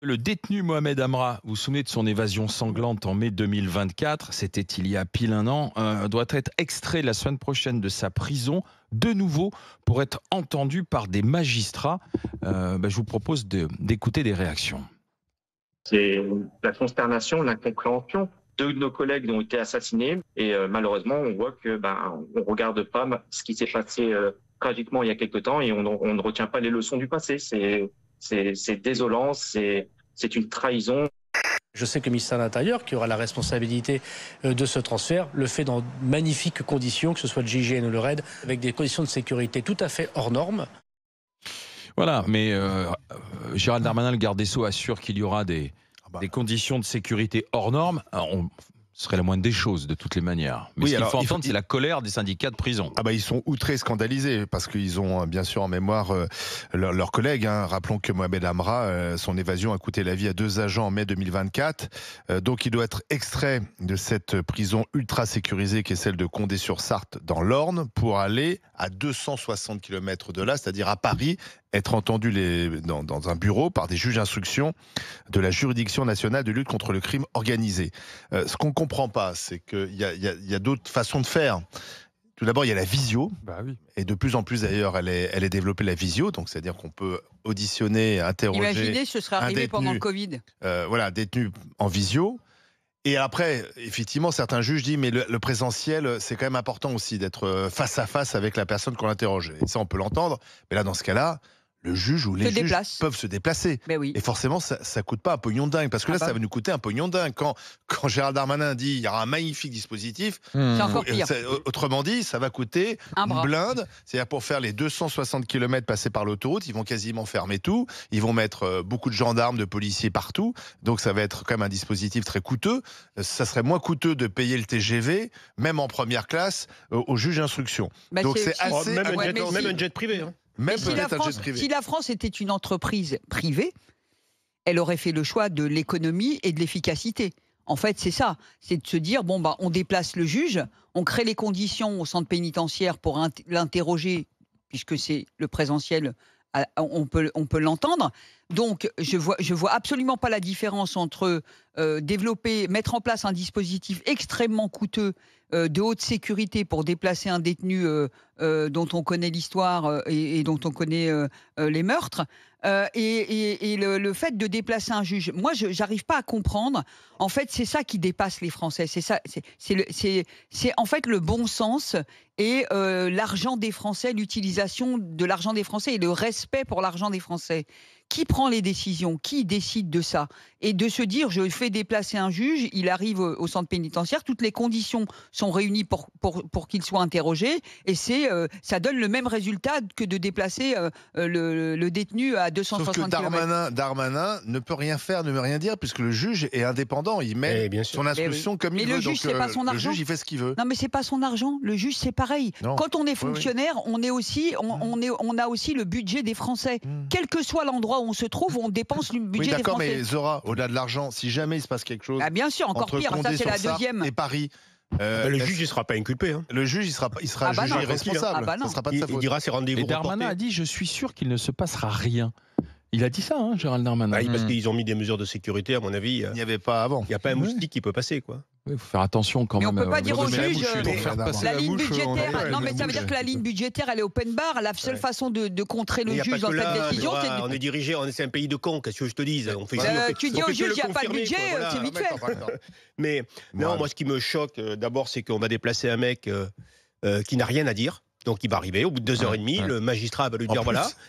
Le détenu Mohamed Amra, vous vous souvenez de son évasion sanglante en mai 2024, c'était il y a pile un an, doit être extrait la semaine prochaine de sa prison, de nouveau, pour être entendu par des magistrats. Je vous propose d'écouter des réactions. C'est la consternation, l'incompréhension. Deux de nos collègues ont été assassinés et malheureusement, on voit que on regarde pas ce qui s'est passé tragiquement il y a quelque temps et on ne retient pas les leçons du passé. C'est désolant, c'est une trahison. Je sais que le ministère de l'Intérieur, qui aura la responsabilité de ce transfert, le fait dans de magnifiques conditions, que ce soit le GIGN ou le RAID, avec des conditions de sécurité tout à fait hors normes. Voilà, mais Gérald Darmanin, le garde des Sceaux, assure qu'il y aura des conditions de sécurité hors normes. Ce serait la moindre des choses, de toutes les manières. Mais oui, ce qu'il faut entendre, c'est la colère des syndicats de prison. Ils sont outrés, scandalisés, parce qu'ils ont bien sûr en mémoire leurs collègues. Rappelons que Mohamed Amra, son évasion a coûté la vie à 2 agents en mai 2024. Donc il doit être extrait de cette prison ultra sécurisée qui est celle de Condé-sur-Sarthe dans l'Orne pour aller à 260 km de là, c'est-à-dire à Paris, être entendu dans un bureau par des juges d'instruction de la juridiction nationale de lutte contre le crime organisé. Ce qu'on ne comprend pas, c'est qu'il y a d'autres façons de faire. Tout d'abord, il y a la visio, et de plus en plus d'ailleurs, elle est développée la visio, donc c'est-à-dire qu'on peut auditionner, interroger. Imaginez, ce serait arrivé pendant le Covid. Détenu en visio. Et après, effectivement, certains juges disent mais le présentiel, c'est quand même important aussi d'être face à face avec la personne qu'on interroge. Et ça, on peut l'entendre. Mais là, dans ce cas-là, le juge ou les juges peuvent se déplacer. Oui. Et forcément, ça coûte pas un pognon de dingue. Parce que ça va nous coûter un pognon de dingue. Quand Gérald Darmanin dit il y aura un magnifique dispositif, c'est encore pire. Autrement dit, ça va coûter une blinde. C'est-à-dire pour faire les 260 km passés par l'autoroute, ils vont quasiment fermer tout. Ils vont mettre beaucoup de gendarmes, de policiers partout. Donc ça va être quand même un dispositif très coûteux. Ça serait moins coûteux de payer le TGV, même en première classe, au juge d'instruction. Donc c'est assez... Même un jet privé. Même si la France était une entreprise privée, elle aurait fait le choix de l'économie et de l'efficacité. En fait, c'est ça. C'est de se dire, on déplace le juge, on crée les conditions au centre pénitentiaire pour l'interroger, puisque c'est le présentiel, on peut l'entendre. Donc, je vois absolument pas la différence entre mettre en place un dispositif extrêmement coûteux de haute sécurité pour déplacer un détenu dont on connaît l'histoire et dont on connaît les meurtres, et le fait de déplacer un juge. Moi, j'arrive pas à comprendre. En fait, c'est ça qui dépasse les Français. C'est ça. C'est en fait le bon sens et l'argent des Français, l'utilisation de l'argent des Français et le respect pour l'argent des Français. Qui prend les décisions? Qui décide de ça? Et de se dire, je fais déplacer un juge, il arrive au centre pénitentiaire, toutes les conditions sont réunies pour qu'il soit interrogé, et ça donne le même résultat que de déplacer le détenu à 260 km. Sauf que Darmanin ne peut rien faire, ne peut rien dire, puisque le juge est indépendant. Il met son instruction comme il veut. Le juge, c'est pas son argent. Le juge, il fait ce qu'il veut. Non, mais c'est pas son argent. Le juge, c'est pareil. Non. Quand on est fonctionnaire, on a aussi le budget des Français. Quel que soit l'endroit où on se trouve, on dépense le budget des Français. D'accord, mais Zora, au-delà de l'argent, si jamais il se passe quelque chose, bien sûr, encore pire, ça c'est la deuxième. Et Paris. Le juge, il ne sera pas inculpé. Le juge, il sera jugé irresponsable. Ça sera pas de sa faute. Il dira ses rendez-vous. Et Darmanin a dit, je suis sûr qu'il ne se passera rien. Il a dit ça, Gérald Darmanin. Parce qu'ils ont mis des mesures de sécurité, à mon avis. Il n'y avait pas avant. Il n'y a pas un moustique qui peut passer, quoi. Il faut faire attention quand même. Mais on ne peut pas dire au juge la ligne budgétaire. Non, mais ça veut dire que la ligne budgétaire, elle est open bar. La seule façon de contrer le juge dans cette décision, c'est on est dirigé, c'est un pays de cons. Qu'est-ce que je te dise? Tu dis au juge, il n'y a pas de budget, c'est vite fait. Mais non, moi, ce qui me choque, d'abord, c'est qu'on va déplacer un mec qui n'a rien à dire. Donc il va arriver, au bout de 2h30, le magistrat va lui dire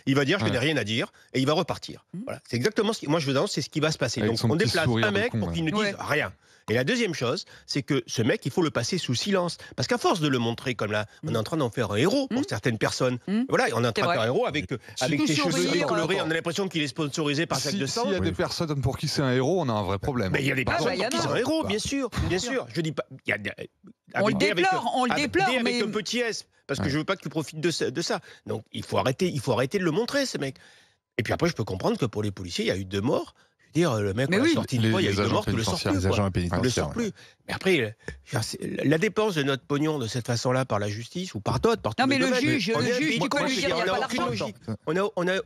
il va dire je n'ai rien à dire, et il va repartir. Voilà. C'est exactement ce qui, moi je vous annonce, c'est ce qui va se passer. Donc on déplace un mec pour qu'il ne dise rien. Et la deuxième chose, c'est que ce mec, il faut le passer sous silence. Parce qu'à force de le montrer comme là, on est en train d'en faire un héros pour certaines personnes. Voilà, on est en train de faire un héros avec ses cheveux décolorés, on a l'impression qu'il est sponsorisé par Jacques de Sang. S'il y a des personnes pour qui c'est un héros, on a un vrai problème. Mais il y a des personnes pour qui c'est un héros, bien sûr. Je dis pas. On le déplore, mais avec un petit S. Parce que je veux pas que tu profites de ça. Donc il faut arrêter de le montrer, ces mecs. Et puis après, je peux comprendre que pour les policiers, il y a eu 2 morts. Le mec, on a sorti une fois, il y a eu une mort, tu le sors plus. Les agents Tu le sors plus. Mais après, la dépense de notre pognon de cette façon-là par la justice ou par d'autres, par tous Non, mais les le domaines, juge, tu peux lui dire, il n'y a pas d'argent.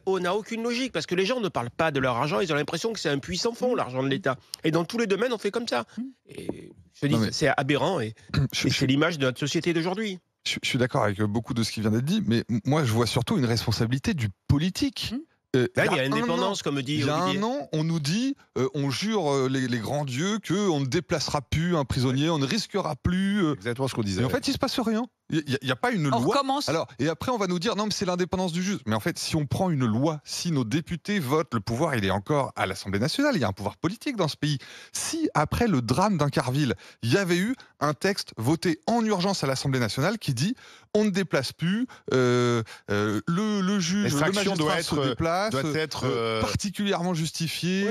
On n'a aucune logique parce que les gens ne parlent pas de leur argent, ils ont l'impression que c'est un puits sans fond, l'argent de l'État. Et dans tous les domaines, on fait comme ça. Et je dis, c'est aberrant et c'est l'image de notre société d'aujourd'hui. Je suis d'accord avec beaucoup de ce qui vient d'être dit, mais moi, je vois surtout une responsabilité du politique. Là, il y a l'indépendance, comme dit Olivier. Il y a un an, on nous dit, on jure les grands dieux qu'on ne déplacera plus un prisonnier, on ne risquera plus. Exactement ce qu'on disait. Et en fait, il ne se passe rien. Il n'y a pas une loi. Recommence. Alors, et après, on va nous dire, non, mais c'est l'indépendance du juge. Mais en fait, si on prend une loi, si nos députés votent, le pouvoir, il est encore à l'Assemblée nationale. Il y a un pouvoir politique dans ce pays. Si, après le drame d'Incarville, il y avait eu un texte voté en urgence à l'Assemblée nationale qui dit, on ne déplace plus, le juge, le magistrat se déplace, doit être particulièrement justifié,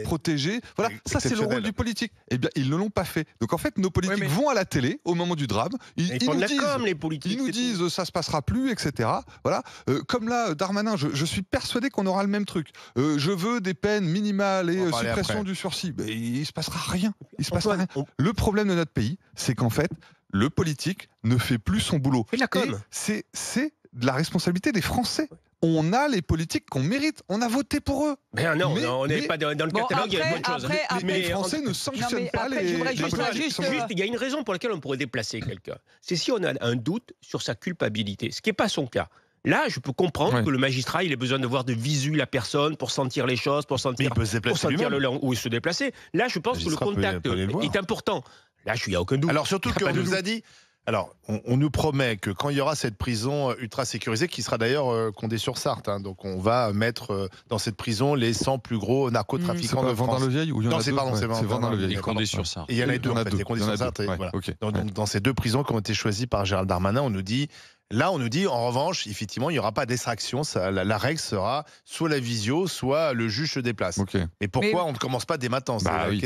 protégé. Voilà, ça c'est le rôle du politique. Eh bien, ils ne l'ont pas fait. Donc en fait, nos politiques vont à la télé au moment du drame. Ils nous disent ça se passera plus, etc. Voilà. Comme là, Darmanin, je suis persuadé qu'on aura le même truc. Je veux des peines minimales et suppression du sursis. Mais il se passera rien. Il se passera rien. Le problème de notre pays, c'est qu'en fait, le politique ne fait plus son boulot. Et la com. C'est de la responsabilité des Français. On a les politiques qu'on mérite. On a voté pour eux. Mais non, on n'est pas dans le catalogue, il y a une bonne chose. Mais les Français ne sanctionnent pas les... Il y a une raison pour laquelle on pourrait déplacer quelqu'un. C'est si on a un doute sur sa culpabilité, ce qui n'est pas son cas. Là, je peux comprendre que le magistrat, il ait besoin de voir de visu la personne pour sentir les choses, pour sentir où il se déplacer. Là, je pense que le contact est important. Là, il n'y a aucun doute. Alors surtout qu'on nous a dit... Alors, on nous promet que quand il y aura cette prison ultra sécurisée, qui sera d'ailleurs Condé-sur-Sarthe, donc on va mettre dans cette prison les 100 plus gros narcotrafiquants de France. Vendin-le-Vieil ou il y en a c'est Vendin-le-Vieil. Et Condé-sur-Sarthe. Et il y en a deux, en fait, les Condé-sur-Sarthe. Dans ces deux prisons qui ont été choisies par Gérald Darmanin, on nous dit... Là, on nous dit, en revanche, effectivement, il n'y aura pas d'extraction. La règle sera soit la visio, soit le juge se déplace. Et pourquoi on ne commence pas dès maintenant?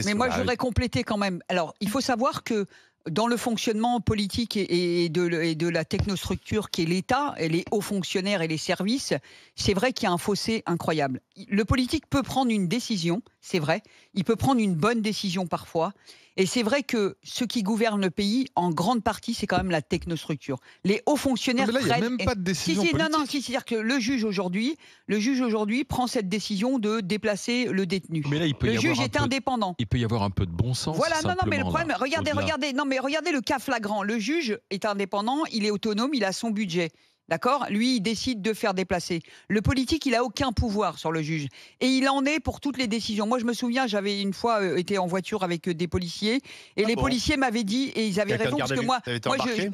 Mais moi, je voudrais compléter quand même. Alors, il faut savoir que dans le fonctionnement politique et de la technostructure qui est l'État, et les hauts fonctionnaires et les services, c'est vrai qu'il y a un fossé incroyable. Le politique peut prendre une décision, c'est vrai. Il peut prendre une bonne décision parfois. Et c'est vrai que ceux qui gouvernent le pays, en grande partie, c'est quand même la technostructure. Les hauts fonctionnaires... Mais là, il n'y a même pas de décision politique. C'est-à-dire que le juge aujourd'hui prend cette décision de déplacer le détenu. Mais là, le juge est indépendant. Il peut y avoir un peu de bon sens. Voilà, mais le problème, regardez le cas flagrant. Le juge est indépendant, il est autonome, il a son budget. D'accord ? Lui, il décide de faire déplacer. Le politique, il n'a aucun pouvoir sur le juge. Et il en est pour toutes les décisions. Moi, je me souviens, j'avais une fois été en voiture avec des policiers. Et les policiers m'avaient dit, et ils avaient raison, parce que moi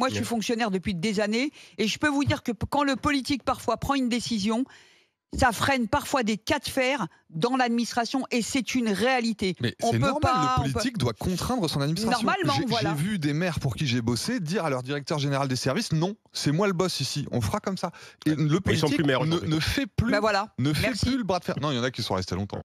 je suis fonctionnaire depuis des années. Et je peux vous dire que quand le politique, parfois, prend une décision, ça freine parfois des cas de fer dans l'administration et c'est une réalité. Mais c'est normal, le politique doit contraindre son administration. Normalement, voilà. J'ai vu des maires pour qui j'ai bossé dire à leur directeur général des services, non, c'est moi le boss ici, on fera comme ça. Et le politique ne fait plus, plus le bras de fer. Non, il y en a qui sont restés longtemps.